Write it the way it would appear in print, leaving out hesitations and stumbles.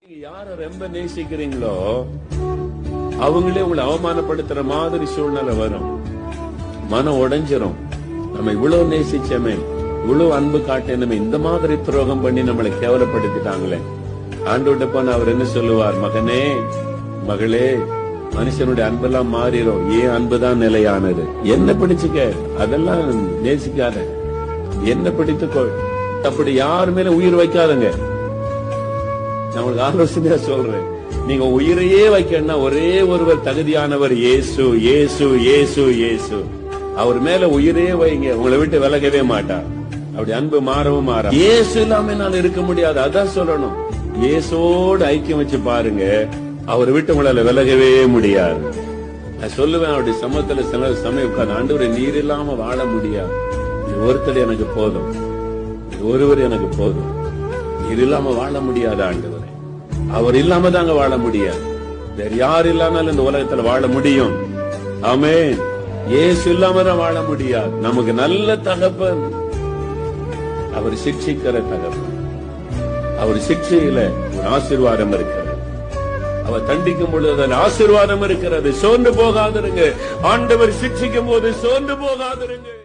யார ரொம்ப நேசிக்கிறீங்களோ அவங்களே உங்களை அவமானப்படுத்துற மாதிரி சூழ்நிலை வரும். மனம் உடைஞ்சிரும். நம்ம இவ்வளவு நேசிச்சமே, இவ்வளவு அன்பு காட்டினமே, இந்த மாதிரி துரோகம் பண்ணி நம்மளை கேவலப்படுத்திட்டாங்களே. ஆண்டவர்கிட்ட போன அவர் என்ன சொல்லுவார்? மகனே, மகளே, மனுஷனுடைய அன்பெல்லாம் மாறிடும், ஏன் அன்புதான் நிலையானது. என்ன பிடிச்சுக்க, அதெல்லாம் நேசிக்காத, என்ன பிடித்துக்கொள். அப்படி யாரு மேல உயிர் வைக்காதங்க. நான் உங்களுக்கு ஆலோசனையா சொல்றேன், நீங்க உயிரையே வைக்கணும்னா ஒரே ஒருவர் தகுதியானவர், இயேசு, இயேசு, இயேசு, இயேசு. அவர் மேல உயிரே வைங்க, உங்களை விட்டு விலகவே மாட்டார். அப்படி அன்பு மாறவும் மாற. இயேசு இல்லாம நான் இருக்க முடியாது, அதான் சொல்லணும். இயேசோடு ஐக்கியம் வச்சு பாருங்க, அவரை விட்டு உங்களால விலகவே முடியாது. நான் சொல்லுவேன், அவருடைய சமத்துல சில சமயம் உட்கார்ந்து, ஆண்டவரே நீர் இல்லாம வாழ முடியாது, ஒருத்தர் எனக்கு போதும், ஒருவர் எனக்கு போதும், நீர் இல்லாம வாழ முடியாது ஆண்டவரே. அவர் இல்லாம தாங்க வாழ முடியாது. வேற யார் இல்லாமலும் இந்த உலகத்துல வாழ முடியும். ஆமென். இயேசு இல்லாம தான் வாழ முடியாது. நமக்கு நல்ல தகப்பன், அவர் சிக்ஷிக்கிற தகப்பன். அவர் சிக்ஷையில ஒரு ஆசீர்வாதம் இருக்கிறது, அவர் தண்டிக்கும் பொழுது ஆசீர்வாதம் இருக்கிறது. சோர்ந்து போகாதிருங்க. ஆண்டவர் சிக்ஷிக்கும் போது சோர்ந்து போகாதிருங்க.